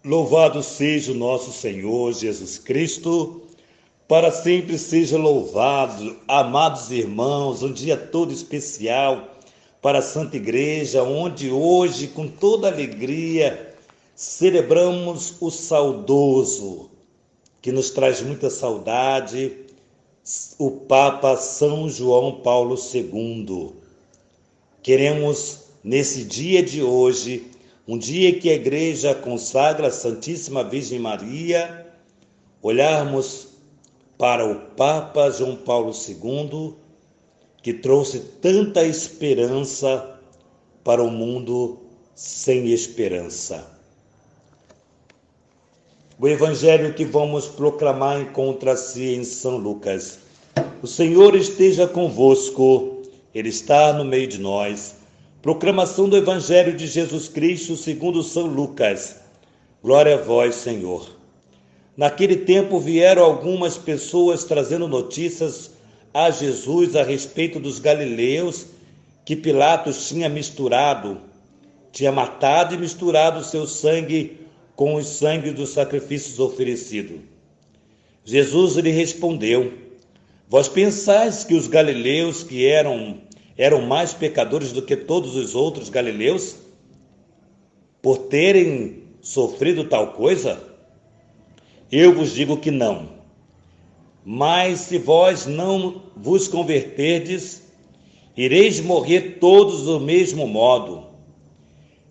Louvado seja o nosso Senhor Jesus Cristo, para sempre seja louvado. Amados irmãos, um dia todo especial para a Santa Igreja, onde hoje, com toda alegria, celebramos o saudoso, que nos traz muita saudade, o Papa São João Paulo II. Queremos, nesse dia de hoje, um dia que a Igreja consagra a Santíssima Virgem Maria, olharmos para o Papa João Paulo II, que trouxe tanta esperança para o mundo sem esperança. O Evangelho que vamos proclamar encontra-se em São Lucas. O Senhor esteja convosco, Ele está no meio de nós. Proclamação do Evangelho de Jesus Cristo segundo São Lucas. Glória a vós, Senhor. Naquele tempo vieram algumas pessoas trazendo notícias a Jesus a respeito dos galileus que Pilatos tinha matado e misturado seu sangue com o sangue dos sacrifícios oferecidos. Jesus lhe respondeu: vós pensais que os galileus que eram mais pecadores do que todos os outros galileus, por terem sofrido tal coisa? Eu vos digo que não. Mas se vós não vos converterdes, ireis morrer todos do mesmo modo.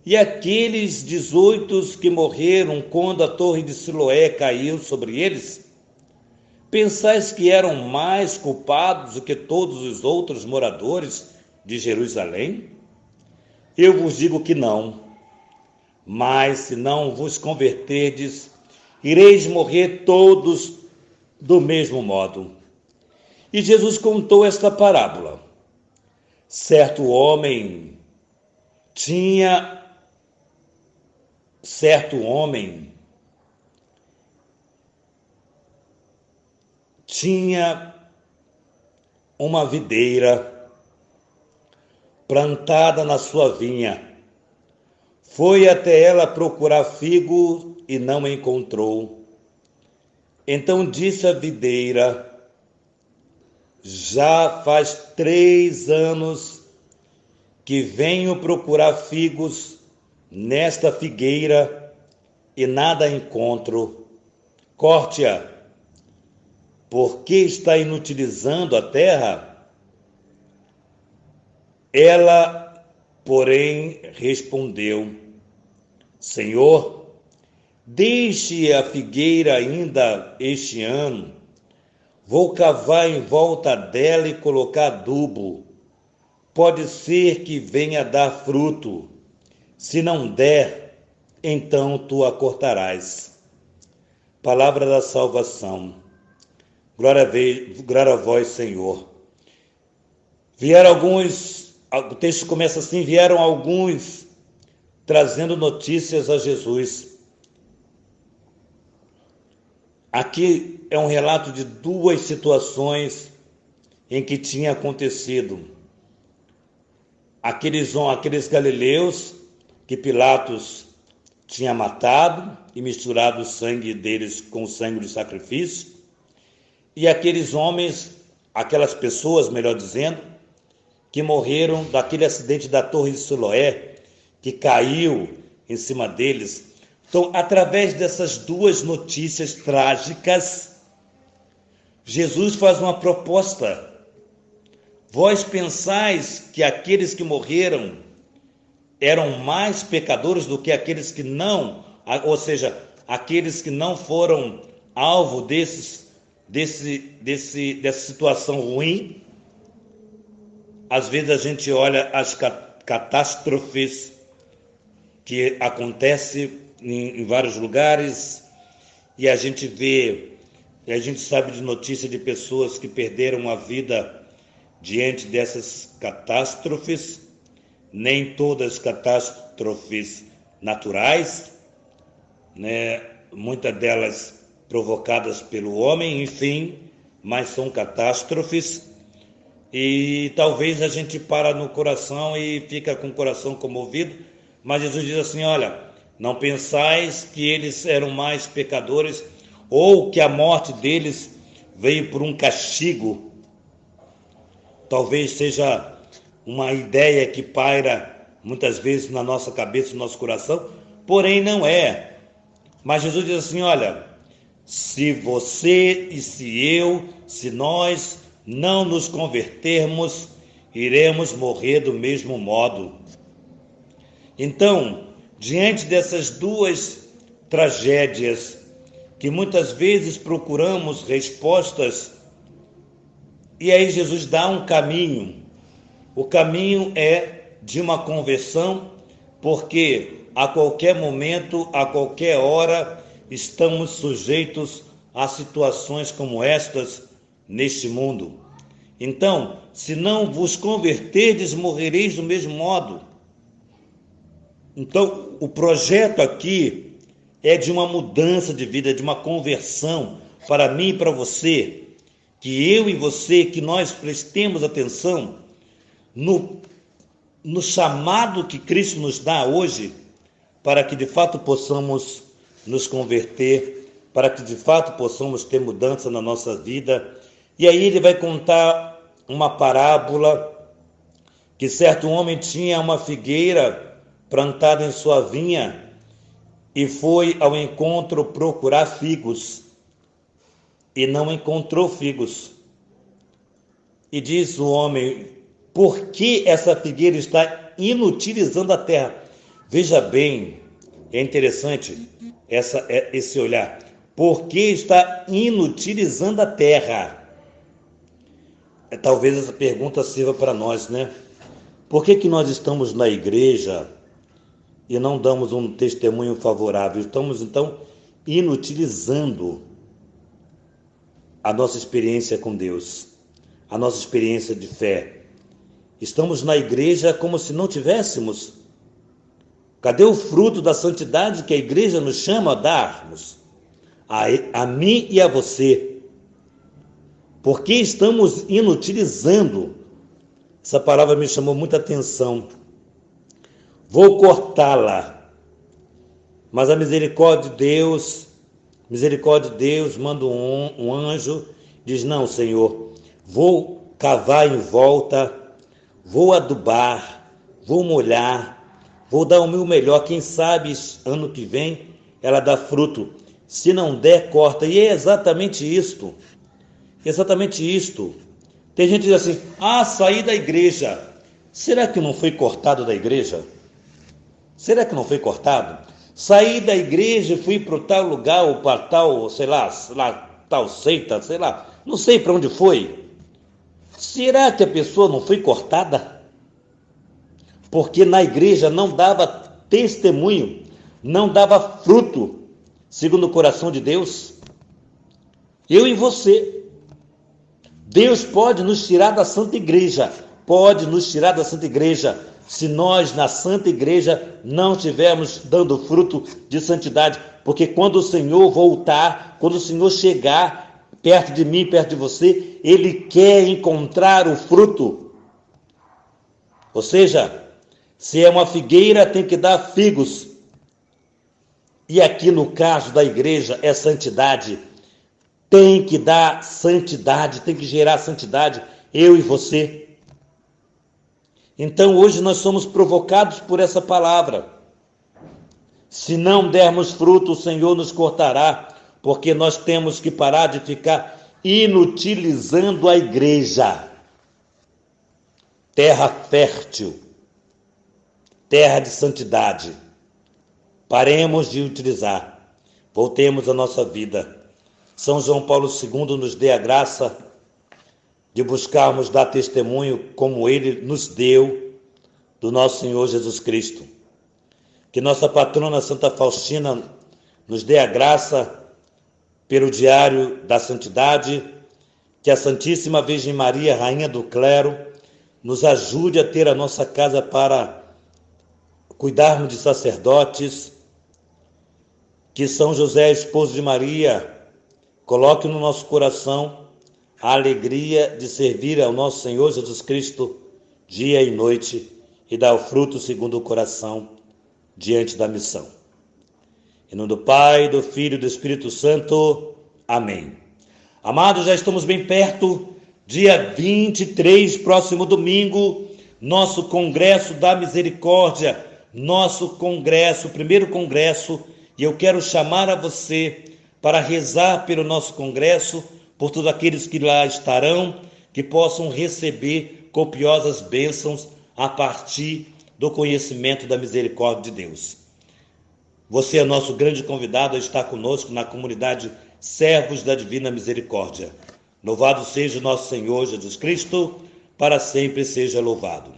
E aqueles 18 que morreram quando a torre de Siloé caiu sobre eles, pensais que eram mais culpados do que todos os outros moradores de Jerusalém? Eu vos digo que não. Mas se não vos converterdes, ireis morrer todos do mesmo modo. E Jesus contou esta parábola. Certo homem tinha uma videira plantada na sua vinha. Foi até ela procurar figo e não encontrou. Então disse a videira: já faz 3 anos que venho procurar figos nesta figueira e nada encontro. Corte-a, porque está inutilizando a terra? Ela, porém, respondeu: Senhor, deixe a figueira ainda este ano. Vou cavar em volta dela e colocar adubo. Pode ser que venha a dar fruto. Se não der, então tu a cortarás. Palavra da salvação. Glória a vós, Senhor. O texto começa assim: vieram alguns trazendo notícias a Jesus. Aqui é um relato de 2 situações em que tinha acontecido. Aqueles galileus que Pilatos tinha matado e misturado o sangue deles com o sangue do sacrifício, e aquelas pessoas, melhor dizendo, que morreram daquele acidente da Torre de Siloé, que caiu em cima deles. Então, através dessas 2 notícias trágicas, Jesus faz uma proposta. Vós pensais que aqueles que morreram eram mais pecadores do que aqueles que não, ou seja, aqueles que não foram alvo dessa situação ruim? Às vezes a gente olha as catástrofes que acontecem em vários lugares e a gente sabe de notícia de pessoas que perderam a vida diante dessas catástrofes, nem todas catástrofes naturais, né? Muitas delas provocadas pelo homem, enfim, mas são catástrofes. E talvez a gente para no coração e fica com o coração comovido, mas Jesus diz assim: olha, Não pensais que eles eram mais pecadores ou que a morte deles veio por um castigo. Talvez seja uma ideia que paira muitas vezes na nossa cabeça, no nosso coração, porém não é. Mas Jesus diz assim, olha, se você e se nós não nos convertermos, iremos morrer do mesmo modo. Então, diante dessas duas tragédias, que muitas vezes procuramos respostas, e aí Jesus dá um caminho. O caminho é de uma conversão, porque a qualquer momento, a qualquer hora, estamos sujeitos a situações como estas neste mundo. Então, se não vos converterdes, morrereis do mesmo modo. Então, o projeto aqui é de uma mudança de vida, de uma conversão para mim e para você, que eu e você, que nós prestemos atenção no chamado que Cristo nos dá hoje, para que de fato possamos nos converter, para que de fato possamos ter mudança na nossa vida. E aí ele vai contar uma parábola que certo homem tinha uma figueira plantada em sua vinha e foi ao encontro procurar figos e não encontrou figos. E diz o homem, por que essa figueira está inutilizando a terra? Veja bem, é interessante esse olhar. Por que está inutilizando a terra? Talvez essa pergunta sirva para nós, né? Por que nós estamos na igreja e não damos um testemunho favorável? Estamos, então, inutilizando a nossa experiência com Deus, a nossa experiência de fé. Estamos na igreja como se não tivéssemos. Cadê o fruto da santidade que a igreja nos chama a darmos? A mim e a você. Por que estamos inutilizando? Essa palavra me chamou muita atenção. Vou cortá-la. Mas a misericórdia de Deus manda um anjo, diz, não, Senhor, vou cavar em volta, vou adubar, vou molhar, vou dar o meu melhor, quem sabe ano que vem ela dá fruto. Se não der, corta. E é exatamente isto. Tem gente que diz assim, saí da igreja. Será que não foi cortado da igreja? Será que não foi cortado? Saí da igreja e fui para tal lugar, ou para tal, sei lá, tal seita, sei lá, não sei para onde foi. Será que a pessoa não foi cortada? Porque na igreja não dava testemunho, não dava fruto, segundo o coração de Deus. Eu e você. Deus pode nos tirar da Santa Igreja, se nós na Santa Igreja não estivermos dando fruto de santidade, porque quando o Senhor voltar, quando o Senhor chegar perto de mim, perto de você, Ele quer encontrar o fruto. Ou seja, se é uma figueira, tem que dar figos. E aqui no caso da igreja é santidade. Tem que dar santidade, tem que gerar santidade, eu e você. Então hoje nós somos provocados por essa palavra. Se não dermos fruto, o Senhor nos cortará, porque nós temos que parar de ficar inutilizando a igreja. Terra fértil, terra de santidade. Paremos de utilizar, voltemos à nossa vida. São João Paulo II nos dê a graça de buscarmos dar testemunho como Ele nos deu do nosso Senhor Jesus Cristo. Que nossa patrona Santa Faustina nos dê a graça pelo diário da santidade, que a Santíssima Virgem Maria, Rainha do Clero, nos ajude a ter a nossa casa para cuidarmos de sacerdotes, que São José, esposo de Maria, coloque no nosso coração a alegria de servir ao nosso Senhor Jesus Cristo dia e noite e dar o fruto segundo o coração diante da missão. Em nome do Pai, do Filho e do Espírito Santo. Amém. Amados, já estamos bem perto. Dia 23, próximo domingo, nosso Congresso da Misericórdia, nosso congresso, primeiro congresso, e eu quero chamar a você para rezar pelo nosso congresso, por todos aqueles que lá estarão, que possam receber copiosas bênçãos a partir do conhecimento da misericórdia de Deus. Você é nosso grande convidado a estar conosco na comunidade Servos da Divina Misericórdia. Louvado seja o nosso Senhor Jesus Cristo, para sempre seja louvado.